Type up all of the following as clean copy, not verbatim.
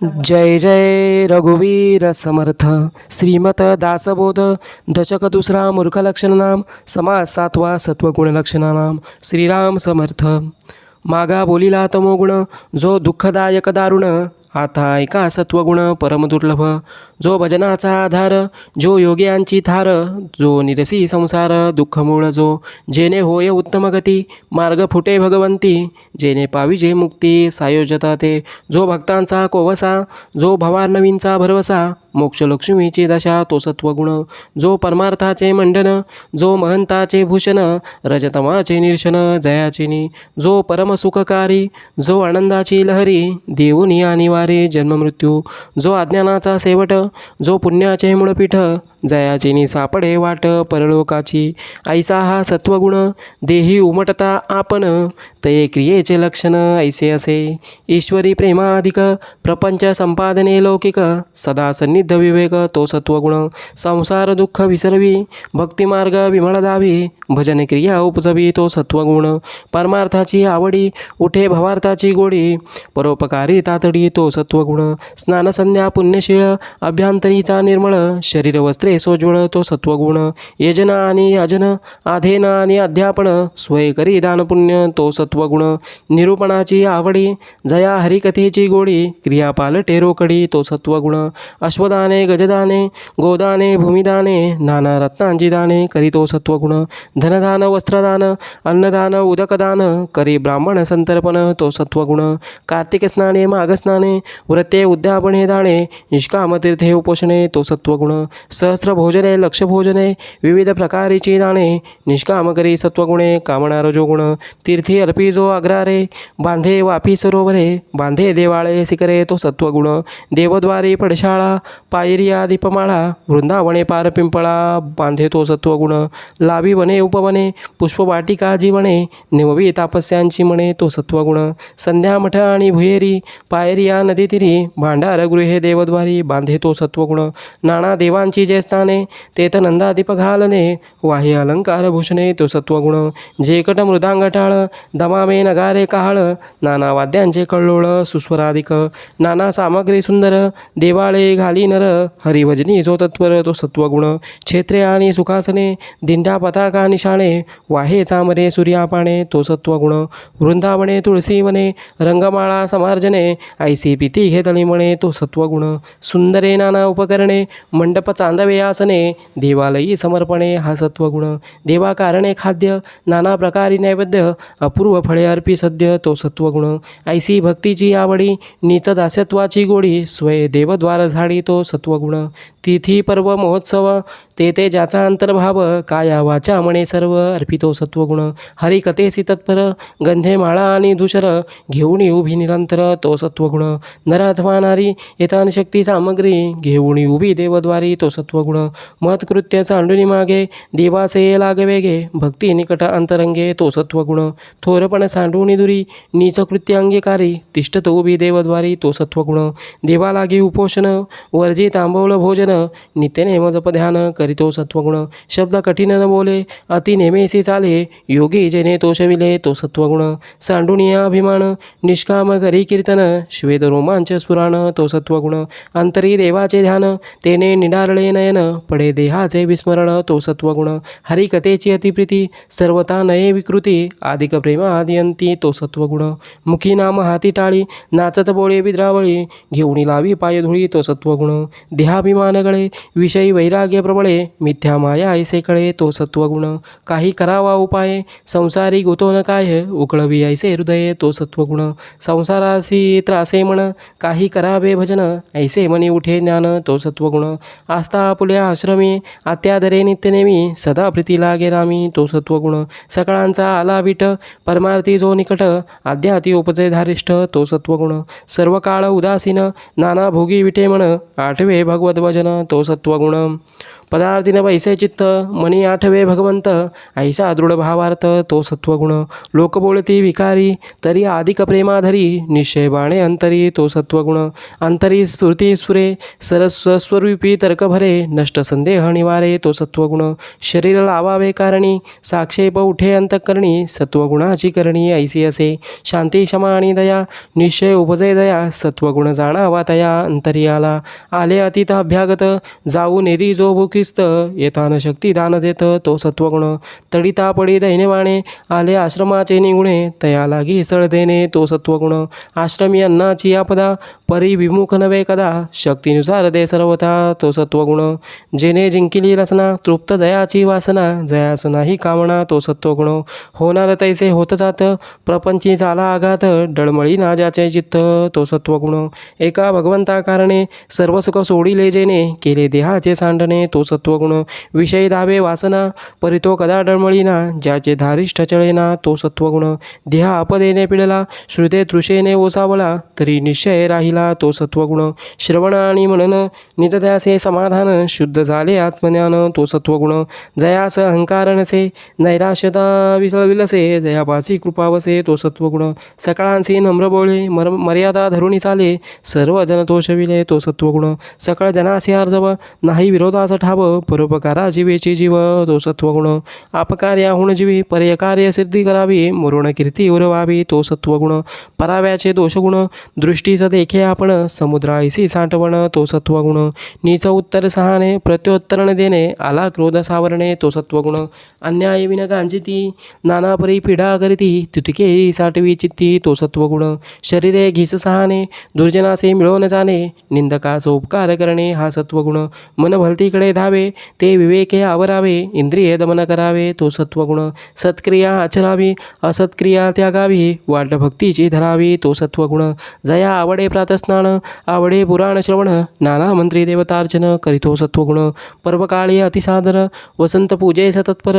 जय जय रघुवीर समर्थ. श्रीमत दासबोध. दशक दुसरा मूर्खलक्षण नाम. समास सातवा सत्वगुण लक्षणानाम. श्रीराम समर्थ. मागा बोलिला तमोगुण, जो दुःखदायक दारुण. आता ऐका सत्वगुण परम दुर्लभ, जो भजनाचा आधार. जो योग्यांची थार, जो निरसी संसार दुःखमूळ. जो जेने होय उत्तम गती, मार्ग फुटे भगवंती. जेने पाविजे मुक्ती सायोजता ते. जो भक्तांचा कोवसा, जो भवार्णवींचा भरवसा. मोक्षलक्ष्मीची दशा तो सत्वगुण. जो परमार्थाचे मंडन, जो महंताचे भूषण. रजतमाचे निरशन जयाचिनी. जो परमसुखकारी, जो आनंदाची लहरी. देऊनी अनिवार्य जन्ममृत्यू. जो अज्ञानाचा शेवट, जो पुण्याचे मूळपीठ. जयाचिनी सापडे वाट परलोकाची. ऐसा हा सत्वगुण, देही उमटता आपण. ते क्रियेचे लक्षण ऐसे असे. ईश्वरी प्रेमाधिक, प्रपंच संपादने लौकिक. सदा सन्निध विवेक तो सत्वगुण. संसार दुःख विसरवी, भक्तिमार्ग विमळ दावी. भजन क्रिया उपजवी तो सत्वगुण. परमार्थाची आवडी, उठे भवार्थाची गोडी. परोपकारी तातडी तो सत्वगुण. स्नानसंध्या पुण्यशीळ, अभ्यंतरीचा निर्मळ. शरीर वस्त्रे सोज्वळ तो सत्वगुण. यजन आणि याजन, आधेन आणि अध्यापन. स्वय करी दानपुण्य तो सत्वगुण. निरूपणाची आवडी, जया हरिकथेची गोडी. क्रिया पालटे रोकडी तो सत्वगुण. अश्वदाने गजदाने, गोदाने भूमिदाने. नाना रत्नांची दाने करी तो सत्वगुण. धनदान वस्त्रदान, अन्नदान उदकदान. करी ब्राह्मण संतर्पण तो सत्वगुण. कार्तिक स्नाने माघस्नाने, व्रते उद्यापने दाणे. निष्काम तीर्थे उपोषणे तो सत्वगुण. सहस्त्र भोजने लक्ष भोजने, विविध प्रकारीची दाणे. निष्काम करी सत्वगुणे कामना रजोगुण. तीर्थी अर्पी जो अग्रारे, बांधे वापी सरोवरे. बांधे देवाळे शिखरे तो सत्वगुण. देवद्वारी पडशाळा, पायरिया दीपमाळा. वृंदावने पार पिंपळा, बांधे तो सत्वगुण. लावी वने उपवने, पुष्पवाटिका जीवने. निववी तापस्यांची मणे तो सत्वगुण. संध्या मठ आणि भुयेरी, पायरिया नदीतीरी. भांडार गृहे देवद्वारी, बांधे तो सत्वगुण. नाना देवांची जे स्थाने, तेथ नंदादीप घालणे. वाही अलंकार भूषणे तो सत्वगुण. जेकट मृदांग टाळ, दमामे नगारे काळ. नाना वाद्यांचे कल्लोळ सुस्वराधिक. नाना सामग्री सुंदर, देवाळे घाली नर. हरिभजनी जो तत्पर तो सत्वगुण. क्षेत्रे आणि सुखासने, दिंडा पताका निशाणे. वाहे चामरे सूर्यापाणे तो सत्वगुण. वृंदावने तुळसीवने, रंगमाळा समार्जने. ऐसी पिती घेतली म्हणे तो सत्वगुण. सुंदरे नाना उपकरणे, मंडप चांदवे आसने. देवालयी समर्पणे हा सत्वगुण. देवाकारणे खाद्य, नाना प्रकारी नैवेद्य. अपूर्व फळे अर्पी सद्य तो सत्वगुण. ऐसी भक्तीची आवडी, नीच दास्यत्वाची गोडी. स्वय देवद्वार झाडी तो सत्वगुण. तिथी पर्व महोत्सव, ते ज्याचा अंतर्भाव. काया वाचा म्हणे सर्व अर्पितो सत्वगुण. हरिकथेसी तत्पर, गंधे माळा आणि धूषर. घेऊन उभी निरंतर तो सत्वगुण. नर अथवा नारी, येतान शक्ती सामग्री. घेऊन उभी देवद्वारी तो सत्वगुण. महत्कृत्य सांडुनी मागे, देवाचे लागवेगे. भक्ती निकट अंतरंगे तो सत्वगुण. थोरपण सांडूनी दुरी, नीच कृत्य अंगीकारी. तिष्ठत उभी देवद्वारी तो सत्वगुण. देवा लागी उपोषण, वर्जी तांबवल भोजन. नित्यनेम जप ध्यान करीतो सत्वगुण. शब्द कठीण न बोले, अति नेमेसी चाले. योगी जेने तोषविले तो सत्वगुण. सांडुनिया अभिमान, निष्काम करी कीर्तन. श्वेत रोमांच स्फुराण तो सत्वगुण. अंतरी देवाचे ध्यान, तेने निडारळे नयन. पडे देहाचे विस्मरण तो सत्वगुण. हरिकथेची अतिप्रीती, सर्वता नये विकृती. अधिक प्रेम आदियंती तो सत्वगुण. मुखी नाम हाती टाळी, नाचत बोळे विद्रावळी. घेऊनी लावी पायधुळी तो सत्वगुण. देहाभिमान गळे, विषयी वैराग्य प्रबळे. मिथ्या माया ऐसे कळे तो सत्वगुण. काही करावा उपाय, संसारी गुतो न काय. उकळवी ऐसे हृदय तो सत्वगुण. संसारासी त्रासे मन, काही करावे भजन. ऐसे मनी उठे ज्ञान तो सत्वगुण. आस्था आपुल्या आश्रमी, आत्यादरे नित्यनेमी. सदा प्रीती लागे रामी तो सत्वगुण. सकळांचा आला विट, परमार्थी जो निकट. आध्याती उपजे धारिष्ठ तो सत्वगुण. सर्व काळ उदासीन, नाना भोगी विटे मन. आठवे भगवत भजन तो सत्वगुण. पदार्थीन वैसे चित्त मनी आठवे भगवंत ऐसा दृढ भावार्थ तो सत्वगुण. लोक बोलती विकारी तरी अधिक प्रेमाधरी निश्चय बाणे अंतरी तो सत्वगुण. अंतरी स्फूर्ती स्फुरे सरस्वस्वरूपी तर्क भरे नष्ट संदेह निवारे तो सत्वगुण. शरीर लावावे कारणी साक्षेप उठे अंतःकरणी सत्वगुणाची करणी ऐसी असे. शांती क्षमा आणि दया निश्चय उपजे दया सत्वगुण जाणावा तया अंतरी आला. आले अतीत अभ्यागत जाऊ नेरी जो भूकिस्त येतान शक्ती दान देत तो सत्वगुण. तडिता पडी दैन्यवाणे आले आश्रमाचे निगुणे तया लागी सळ देणे तो सत्वगुण. आश्रमी अन्नाची आपदा परी विमुख नव्हे कदा शक्तीनुसार दे सर्वथा तो सत्वगुण. जेने जिंकिली रचना तृप्त जयाची वासना जयास नाही कामना तो सत्वगुण. होणार तैसे होत जात प्रपंची झाला आघात डळमळी ना ज्याचे चित्त तो सत्वगुण. एका भगवंता कारणे सर्व सुख सोडिले जेने केले देहाचे सांडणे तो सत्वगुण. विषयी धावे वासना परितो कदा डळमळीना ज्याचे धारिष्ठ चळेना तो सत्वगुण. देह आपदेने पिळला श्रुते तृषेने ओसावला तरी निश्चय राहिला तो सत्वगुण. श्रवण आणि मनन निजत्यासे समाधान शुद्ध झाले आत्मज्ञान तो सत्वगुण. जयास अहंकार नसे नैराश्यता विलसे जयापासी कृपा वसे तो सत्वगुण. सकळांसी नम्र बोळे मर्यादा धरुणी चाले सर्व जन तोषविले तो सत्वगुण. सकळ जनासी अर्जव नाही विरोधास ठाव परोपकारा जीवेची जीव तो सत्वगुण. अपकार्याहुण जीवी पर्यकार्य सिद्धी करावी मरुण कीर्ती उरवावी तो सत्वगुण. पराव्याचे दोषगुण दृष्टीस देखे आपण समुद्राईसी साठवण तो सत्वगुण. नीच उत्तर सहाने प्रत्युत्तरण देणे आला क्रोध सावरणे तो सत्वगुण. अन्याय विन गांजिती नाना परी पीडा करीती तुतिके साठवी चित्ती तो सत्वगुण. शरीरे घिस सहाने दुर्जनासे मिळवून जाणे निंदकास उपकार करणे हा सत्वगुण. मन भलतीकडे धावे ते विवेके आवरावे इंद्रिय दमन करावे तो सत्वगुण. सत्क्रिया आचरावी असत्क्रिया त्यागावी वाट भक्तीची धरावी तो सत्वगुण. जया आवडे प्रातस्नान आवडे पुराण श्रवण नाना मंत्री देवतार्चन करीतो सत्वगुण. पर्वकाळी अतिसादर वसंत पूजे सतत्पर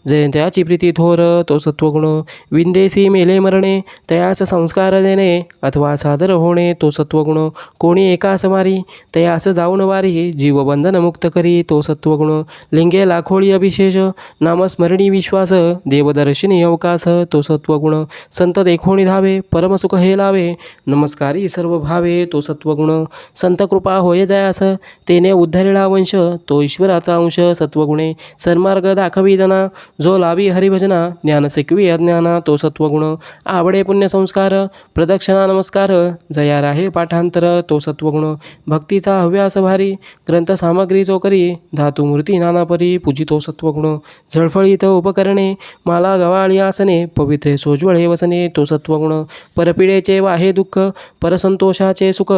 जयंत्याची प्रीती थोर तो सत्वगुण. विंदेसी मेले मरणे तयास संस्कार देणे अथवा सादर होणे तो सत्वगुण. कोणी एकास मारी तयास जाऊन वारी जीवबंधन मुक्त करी तो सत्वगुण. लिंगे लाखोळी अभिशेष नामस्मरणी विश्वास देवदर्शनी अवकाश तो सत्वगुण. संत देखोणी धावे परमसुख हे लावे नमस्कारी सर्व भावे तो सत्वगुण. संत कृपा होय जयास तेने उद्धरिला वंश तो ईश्वराचा अंश सत्वगुणे. सन्मार्ग दाखवी जना जो लावी हरिभजना ज्ञान शिकवी अज्ञाना तो सत्वगुण. आवडे पुण्यसंस्कार प्रदक्षिणा नमस्कार जया राहे पाठांतर तो सत्वगुण. भक्तीचा हव्यास भारी ग्रंथ सामग्री जो करी धातू मूर्ती नानापरी पूजितो सत्वगुण. झळफळीत उपकरणे माला गवाळी आसने पवित्रे सोज्वळे वसने तो सत्वगुण. परपिडेचे वाहे दुःख परसंतोषाचे सुख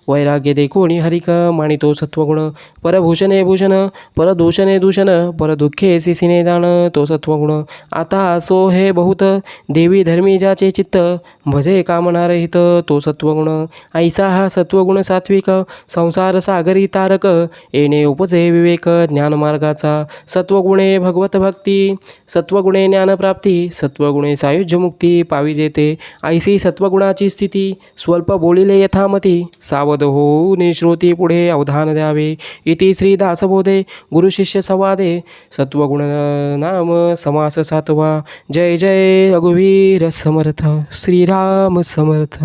वैराग्य देखोणी हरिक मानितो सत्वगुण. परभूषणे भूषण परदूषणे दूषण परदुःखे सिसिने जाण तो सत्वगुण. आता असो हे बहुत देवी धर्मी ज्याचे चित्त भजे कामनारहित तो सत्वगुण. ऐसा हा सत्वगुण सात्विक संसार सागरी तारक येणे उपजे विवेक ज्ञानमार्गाचा. सत्वगुणे भगवत भक्ती सत्वगुणे ज्ञानप्राप्ती सत्वगुणे सायुज्य मुक्ती पाविजेते. ऐसी सत्वगुणाची स्थिती स्वल्प बोलिले यथामती सावध होऊन श्रोती पुढे अवधान द्यावे. इति श्री दासबोधे गुरुशिष्य संवादे सत्वगुण नाम समास सातवा. जय जय रघुवीर समर्थ श्रीराम समर्थ.